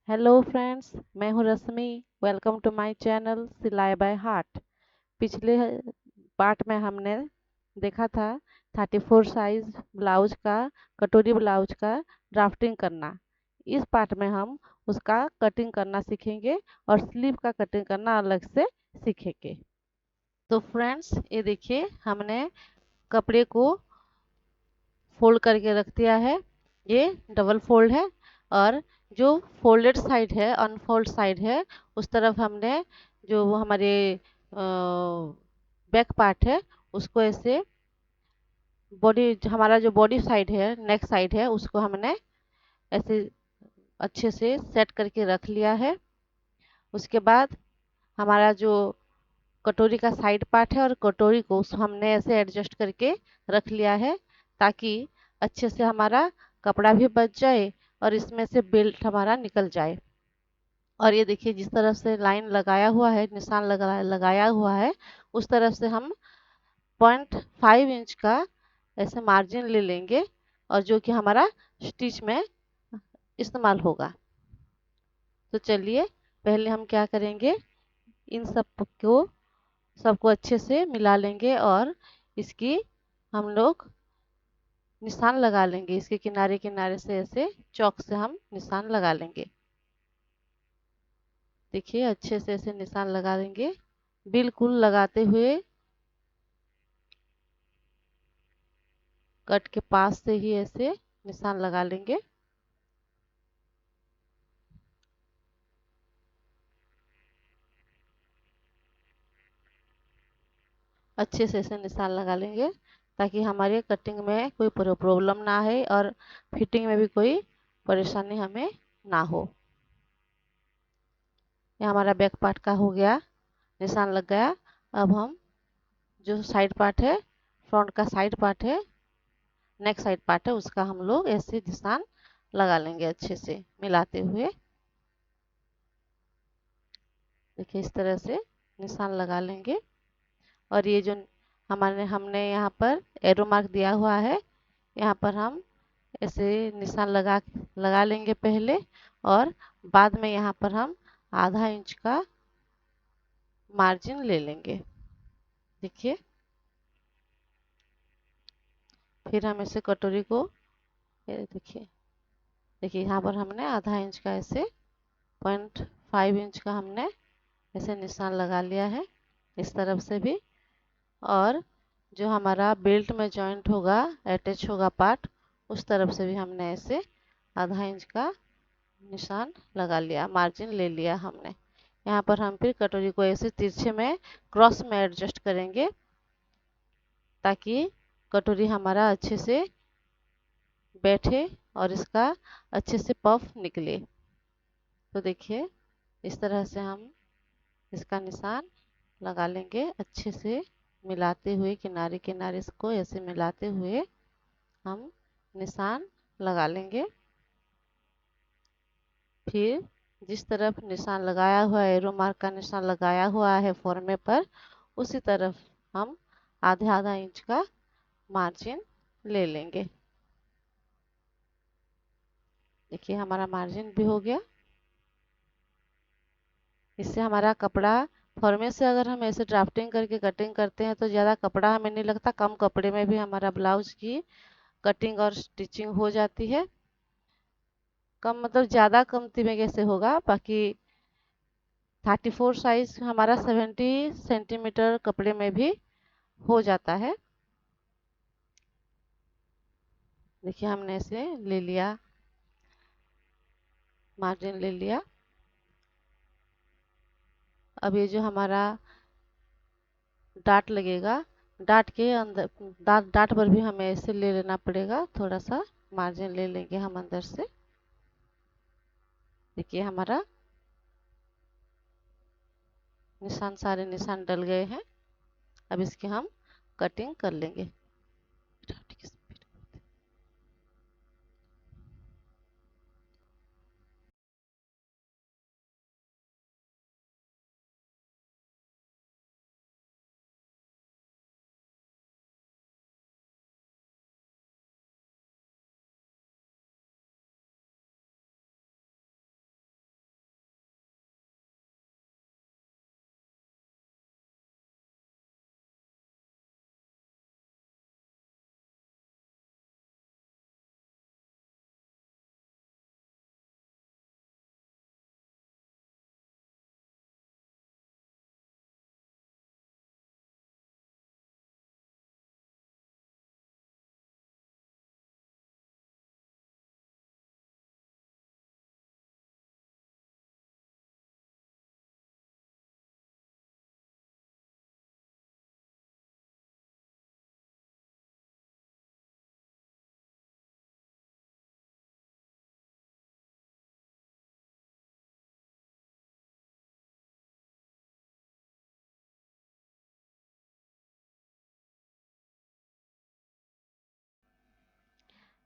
Hello friends, मैं हूं रश्मि। Welcome to my channel सिलाई बाय हार्ट। पिछले पार्ट में हमने देखा था 34 साइज ब्लाउज का, कटोरी ब्लाउज का ड्राफ्टिंग करना। इस पार्ट में हम उसका कटिंग करना सीखेंगे और स्लीव का कटिंग करना अलग से सीखेंगे। तो फ्रेंड्स, ये देखिए, हमने कपड़े को फोल्ड करके रख दिया है। ये डबल फोल्ड है और जो फोल्डेड साइड है, अनफोल्ड साइड है, उस तरफ हमने जो वो हमारे बैक पार्ट है उसको ऐसे बॉडी, हमारा जो बॉडी साइड है, नेक साइड है, उसको हमने ऐसे अच्छे से सेट करके रख लिया है। उसके बाद हमारा जो कटोरी का साइड पार्ट है और कटोरी को उस हमने ऐसे एडजस्ट करके रख लिया है ताकि अच्छे से हमारा कपड़ा भी बच जाए और इसमें से बेल्ट हमारा निकल जाए। और ये देखिए, जिस तरफ से लाइन लगाया हुआ है, निशान लगाया हुआ है, उस तरफ से हम 0.5 इंच का ऐसे मार्जिन ले लेंगे और जो कि हमारा स्टिच में इस्तेमाल होगा। तो चलिए, पहले हम क्या करेंगे, इन सबको अच्छे से मिला लेंगे और इसकी हम लोग निशान लगा लेंगे। इसके किनारे किनारे से ऐसे चौक से हम निशान लगा लेंगे। देखिए, अच्छे से ऐसे निशान लगा देंगे, बिल्कुल लगाते हुए कट के पास से ही ऐसे निशान लगा लेंगे। अच्छे से ऐसे निशान लगा लेंगे ताकि हमारे कटिंग में कोई प्रॉब्लम ना आए और फिटिंग में भी कोई परेशानी हमें ना हो। ये हमारा बैक पार्ट का हो गया, निशान लग गया। अब हम जो साइड पार्ट है, फ्रंट का साइड पार्ट है, नेक साइड पार्ट है, उसका हम लोग ऐसे निशान लगा लेंगे अच्छे से मिलाते हुए। देखिए, इस तरह से निशान लगा लेंगे। और ये जो हमारे हमने यहाँ पर एरो मार्क दिया हुआ है, यहाँ पर हम ऐसे निशान लगा लेंगे पहले, और बाद में यहाँ पर हम आधा इंच का मार्जिन ले लेंगे। देखिए, फिर हम ऐसे कटोरी को, ये देखिए, यहाँ पर हमने आधा इंच का ऐसे 0.5 इंच का हमने ऐसे निशान लगा लिया है, इस तरफ से भी। और जो हमारा बेल्ट में जॉइंट होगा, अटैच होगा पार्ट, उस तरफ से भी हमने ऐसे आधा इंच का निशान लगा लिया, मार्जिन ले लिया हमने। यहाँ पर हम फिर कटोरी को ऐसे तिरछे में क्रॉस में एडजस्ट करेंगे ताकि कटोरी हमारा अच्छे से बैठे और इसका अच्छे से पफ निकले। तो देखिए, इस तरह से हम इसका निशान लगा लेंगे अच्छे से, मिलाते हुए किनारे किनारे इसको ऐसे मिलाते हुए हम निशान लगा लेंगे। फिर जिस तरफ निशान लगाया हुआ है, एरो मार्क का निशान लगाया हुआ है फॉर्मे पर, उसी तरफ हम आधा आधा इंच का मार्जिन ले लेंगे। देखिए, हमारा मार्जिन भी हो गया। इससे हमारा कपड़ा, फॉर्मे से अगर हम ऐसे ड्राफ्टिंग करके कटिंग करते हैं तो ज़्यादा कपड़ा हमें नहीं लगता, कम कपड़े में भी हमारा ब्लाउज की कटिंग और स्टिचिंग हो जाती है। कम मतलब ज़्यादा कमती में कैसे होगा, बाकी 34 साइज हमारा 70 सेंटीमीटर कपड़े में भी हो जाता है। देखिए, हमने इसे ले लिया, मार्जिन ले लिया। अब ये जो हमारा डाट लगेगा, डाट के अंदर, डाट पर भी हमें ऐसे ले लेना पड़ेगा, थोड़ा सा मार्जिन ले लेंगे हम अंदर से। देखिए, हमारा निशान, सारे निशान डल गए हैं। अब इसकी हम कटिंग कर लेंगे।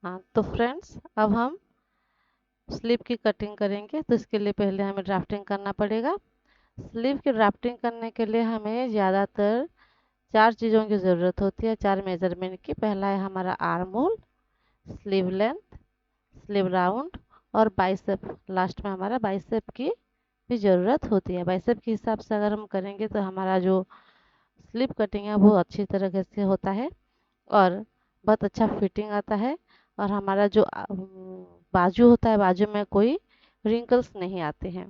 हाँ, तो फ्रेंड्स अब हम स्लीव की कटिंग करेंगे। तो इसके लिए पहले हमें ड्राफ्टिंग करना पड़ेगा। स्लीव की ड्राफ्टिंग करने के लिए हमें ज़्यादातर 4 चीज़ों की ज़रूरत होती है, 4 मेजरमेंट की। पहला है हमारा arm hole, sleeve length, sleeve round और बाइसेप। लास्ट में हमारा बाइसेप की भी ज़रूरत होती है। बाइसेप के हिसाब से अगर हम करेंगे तो हमारा जो स्लीव कटिंग है वो अच्छी तरीके से होता है और बहुत अच्छा फिटिंग आता है। और हमारा जो बाजू होता है, बाजू में कोई रिंकल्स नहीं आते हैं।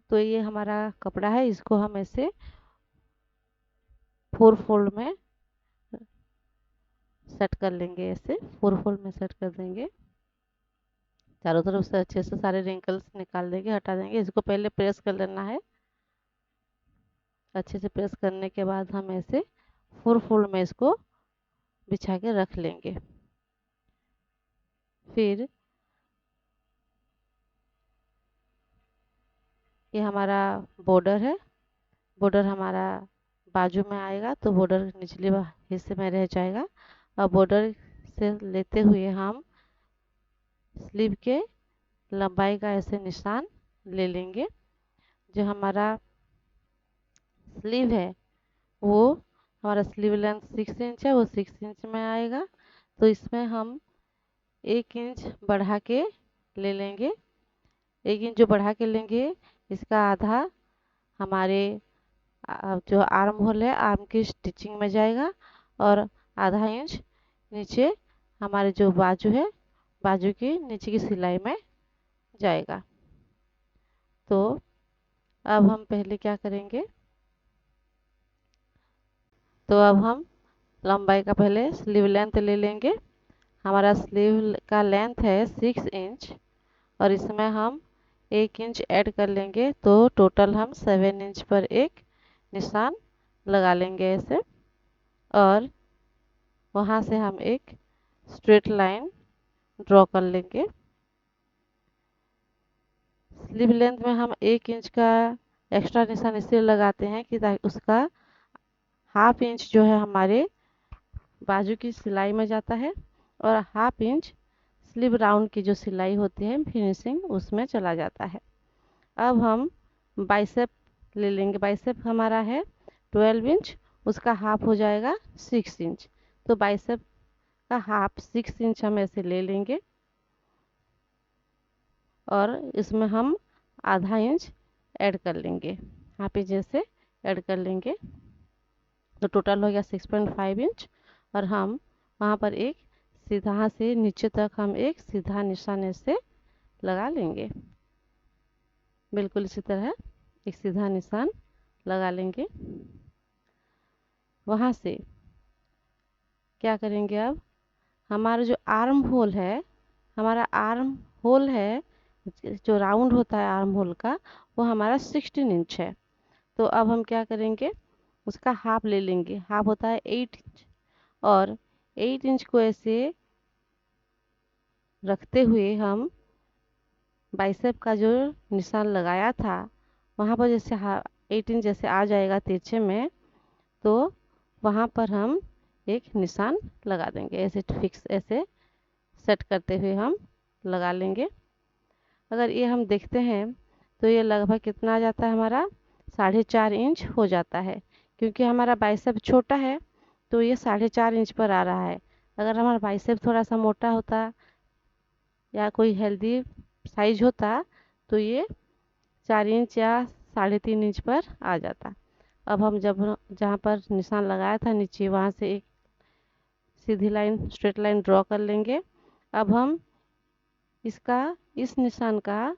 तो ये हमारा कपड़ा है, इसको हम ऐसे 4 फोल्ड में सेट कर लेंगे। ऐसे 4 फोल्ड में सेट कर देंगे। चारों तरफ से अच्छे से सारे रिंकल्स निकाल देंगे, हटा देंगे। इसको पहले प्रेस कर लेना है। अच्छे से प्रेस करने के बाद हम ऐसे 4 फोल्ड में इसको बिछा के रख लेंगे। फिर ये हमारा बॉर्डर है। बॉर्डर हमारा बाजू में आएगा तो बॉर्डर निचले हिस्से में रह जाएगा। और बॉर्डर से लेते हुए हम स्लीव के लंबाई का ऐसे निशान ले लेंगे। जो हमारा स्लीव है वो हमारा स्लीव लेंथ 6 इंच है, वो 6 इंच में आएगा। तो इसमें हम 1 इंच बढ़ा के ले लेंगे। 1 इंच जो बढ़ा के लेंगे, इसका आधा हमारे जो आर्म होल है, आर्म की स्टिचिंग में जाएगा और आधा इंच नीचे हमारे जो बाजू है, बाजू की नीचे की सिलाई में जाएगा। तो अब हम पहले क्या करेंगे, तो अब हम लंबाई का पहले स्लीव लेंथ ले लेंगे। हमारा स्लीव का लेंथ है 6 इंच और इसमें हम 1 इंच ऐड कर लेंगे। तो टोटल हम 7 इंच पर एक निशान लगा लेंगे ऐसे। और वहाँ से हम एक स्ट्रेट लाइन ड्रॉ कर लेंगे। स्लीव लेंथ में हम 1 इंच का एक्स्ट्रा निशान इसलिए लगाते हैं कि ताकि उसका हाफ इंच जो है हमारे बाजू की सिलाई में जाता है और हाफ इंच स्लीव राउंड की जो सिलाई होती है फिनिशिंग उसमें चला जाता है। अब हम बाइसेप ले लेंगे। बाइसेप हमारा है 12 इंच, उसका हाफ हो जाएगा 6 इंच। तो बाइसेप का हाफ 6 इंच हम ऐसे ले लेंगे और इसमें हम आधा इंच ऐड कर लेंगे, हाफ इंच जैसे ऐड कर लेंगे। तो टोटल हो गया 6.5 इंच। और हम वहाँ पर एक सीधा से नीचे तक हम एक सीधा निशान ऐसे लगा लेंगे। बिल्कुल इसी तरह एक सीधा निशान लगा लेंगे। वहाँ से क्या करेंगे, अब हमारा जो आर्म होल है, हमारा आर्म होल है जो राउंड होता है आर्म होल का, वो हमारा 16 इंच है। तो अब हम क्या करेंगे, उसका हाफ ले लेंगे। हाफ होता है 8 इंच और 8 इंच को ऐसे रखते हुए हम बाइसेप का जो निशान लगाया था वहाँ पर जैसे 8 इंच जैसे आ जाएगा तिरछे में, तो वहाँ पर हम एक निशान लगा देंगे। ऐसे फिक्स ऐसे सेट करते हुए हम लगा लेंगे। अगर ये हम देखते हैं तो ये लगभग कितना आ जाता है, हमारा 4.5 इंच हो जाता है। क्योंकि हमारा बाइसेप छोटा है तो ये 4.5 इंच पर आ रहा है। अगर हमारा बाइसेप थोड़ा सा मोटा होता या कोई हेल्दी साइज होता तो ये 4 इंच या 3.5 इंच पर आ जाता। अब हम जब जहाँ पर निशान लगाया था नीचे, वहाँ से एक सीधी लाइन स्ट्रेट लाइन ड्रॉ कर लेंगे। अब हम इसका इस निशान का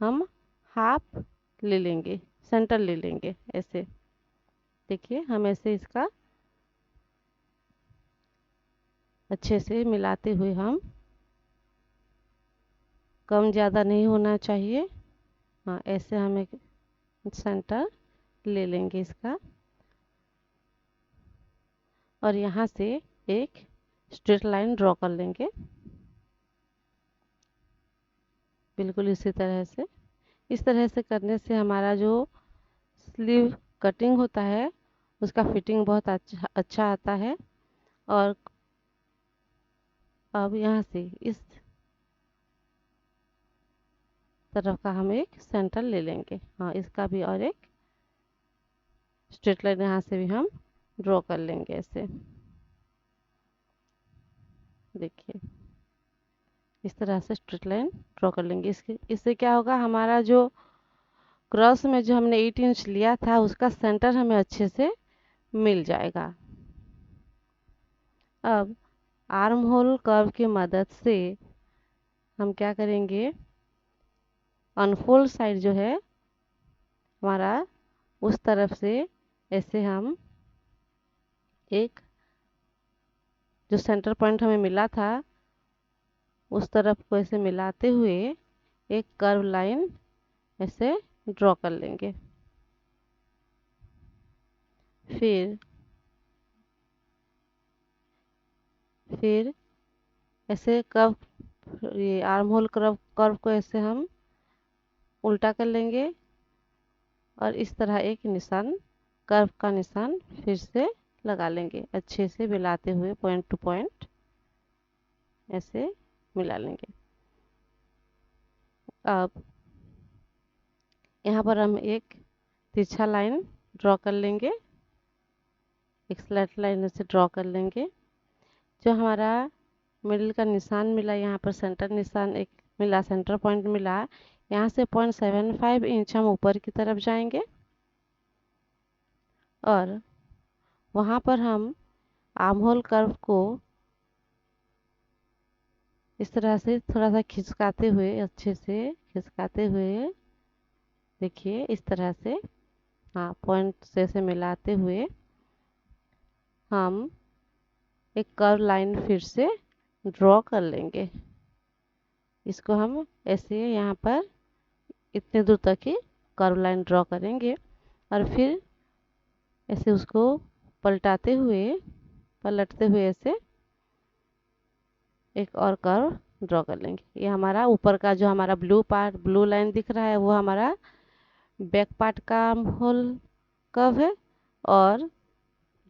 हम हाफ ले लेंगे, सेंटर ले लेंगे ऐसे। देखिए हम ऐसे इसका अच्छे से मिलाते हुए हम, कम ज़्यादा नहीं होना चाहिए, हाँ ऐसे हम एक सेंटर ले लेंगे इसका। और यहाँ से एक स्ट्रेट लाइन ड्रॉ कर लेंगे बिल्कुल इसी तरह से। इस तरह से करने से हमारा जो स्लीव कटिंग होता है उसका फिटिंग बहुत अच्छा अच्छा आता है। और अब यहाँ से इस तरफ का हम एक सेंटर ले लेंगे। हाँ, इसका भी और एक स्ट्रेट लाइन यहाँ से भी हम ड्रॉ कर लेंगे ऐसे। देखिए इस तरह से स्ट्रेट लाइन ड्रॉ कर लेंगे। इससे क्या होगा, हमारा जो क्रॉस में जो हमने 8 इंच लिया था उसका सेंटर हमें अच्छे से मिल जाएगा। अब आर्म होल कर्व की मदद से हम क्या करेंगे, अनफोल्ड साइड जो है हमारा उस तरफ से ऐसे हम एक जो सेंटर पॉइंट हमें मिला था उस तरफ को ऐसे मिलाते हुए एक कर्व लाइन ऐसे ड्रॉ कर लेंगे। फिर ऐसे कर्व, ये आर्म होल कर्व कर्व को ऐसे हम उल्टा कर लेंगे और इस तरह एक निशान, कर्व का निशान फिर से लगा लेंगे, अच्छे से मिलाते हुए पॉइंट टू पॉइंट ऐसे मिला लेंगे। अब यहाँ पर हम एक तिरछा लाइन ड्रॉ कर लेंगे, एक स्लैट लाइन ऐसे ड्रॉ कर लेंगे। जो हमारा मिडिल का निशान मिला, यहाँ पर सेंटर निशान एक मिला, सेंटर पॉइंट मिला, यहाँ से 0.75 इंच हम ऊपर की तरफ जाएंगे और वहाँ पर हम आर्म होल कर्व को इस तरह से थोड़ा सा खिसकाते हुए, अच्छे से खिसकाते हुए, देखिए इस तरह से, हाँ पॉइंट से ऐसे मिलाते हुए हम एक कर्व लाइन फिर से ड्रॉ कर लेंगे। इसको हम ऐसे यहाँ पर इतने दूर तक ही कर्व लाइन ड्रॉ करेंगे और फिर ऐसे उसको पलटते हुए ऐसे एक और कर्व ड्रॉ कर लेंगे। ये हमारा ऊपर का जो हमारा ब्लू लाइन दिख रहा है वो हमारा बैक पार्ट का आर्म होल कर्व है और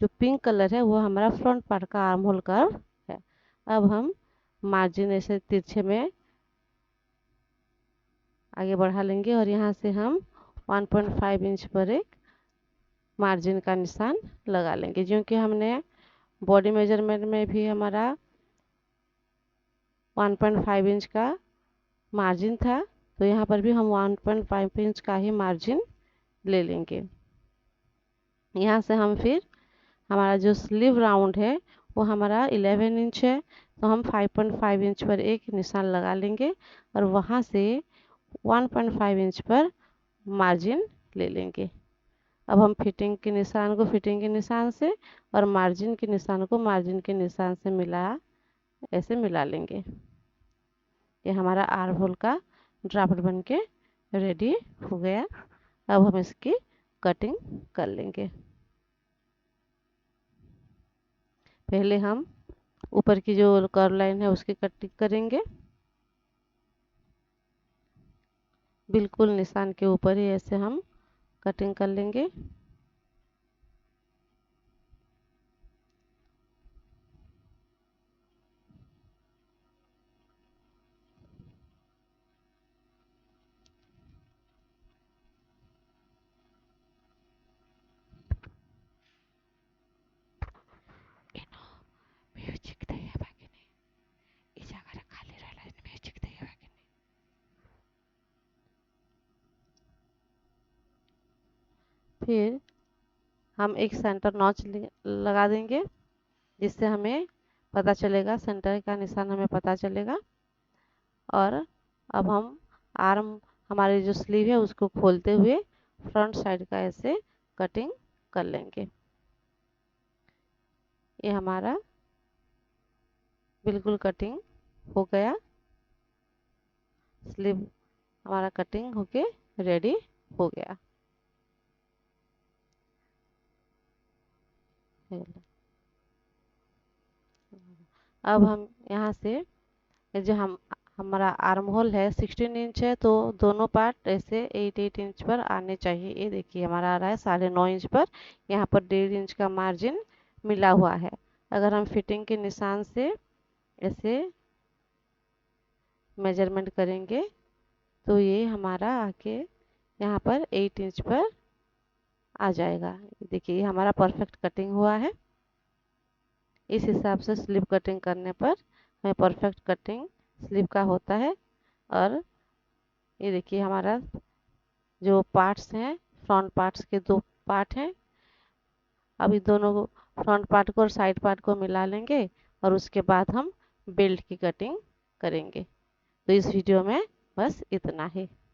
जो पिंक कलर है वो हमारा फ्रंट पार्ट का आर्म होल कर्व है। अब हम मार्जिन ऐसे तिरछे में आगे बढ़ा लेंगे और यहाँ से हम 1.5 इंच पर एक मार्जिन का निशान लगा लेंगे। क्योंकि हमने बॉडी मेजरमेंट में भी हमारा 1.5 इंच का मार्जिन था, तो यहाँ पर भी हम 1.5 इंच का ही मार्जिन ले लेंगे। यहाँ से हम फिर हमारा जो स्लीव राउंड है वो हमारा 11 इंच है, तो हम 5.5 इंच पर एक निशान लगा लेंगे और वहाँ से 1.5 इंच पर मार्जिन ले लेंगे। अब हम फिटिंग के निशान को फिटिंग के निशान से और मार्जिन के निशान को मार्जिन के निशान से ऐसे मिला लेंगे। ये हमारा आर्म होल का ड्राफ्ट बन के रेडी हो गया। अब हम इसकी कटिंग कर लेंगे। पहले हम ऊपर की जो कर्व लाइन है उसकी कटिंग करेंगे, बिल्कुल निशान के ऊपर ही ऐसे हम कटिंग कर लेंगे। फिर हम एक सेंटर नॉच लगा देंगे, जिससे हमें पता चलेगा, सेंटर का निशान हमें पता चलेगा। और अब हम आर्म, हमारी जो स्लीव है उसको खोलते हुए फ्रंट साइड का ऐसे कटिंग कर लेंगे। ये हमारा बिल्कुल कटिंग हो गया, स्लीव हमारा कटिंग होके रेडी हो गया। अब हम यहाँ से जो हमारा आर्म होल है 16 इंच है, तो दोनों पार्ट ऐसे 8 इंच पर आने चाहिए। ये देखिए हमारा आ रहा है 9.5 इंच पर। यहाँ पर 1.5 इंच का मार्जिन मिला हुआ है। अगर हम फिटिंग के निशान से ऐसे मेजरमेंट करेंगे तो ये हमारा आके यहाँ पर 8 इंच पर आ जाएगा। देखिए ये हमारा परफेक्ट कटिंग हुआ है। इस हिसाब से स्लिप कटिंग करने पर हमें परफेक्ट कटिंग स्लिप का होता है। और ये देखिए हमारा जो पार्ट्स हैं, फ्रंट पार्ट्स के 2 पार्ट हैं। अभी दोनों फ्रंट पार्ट को और साइड पार्ट को मिला लेंगे और उसके बाद हम बेल्ट की कटिंग करेंगे। तो इस वीडियो में बस इतना ही।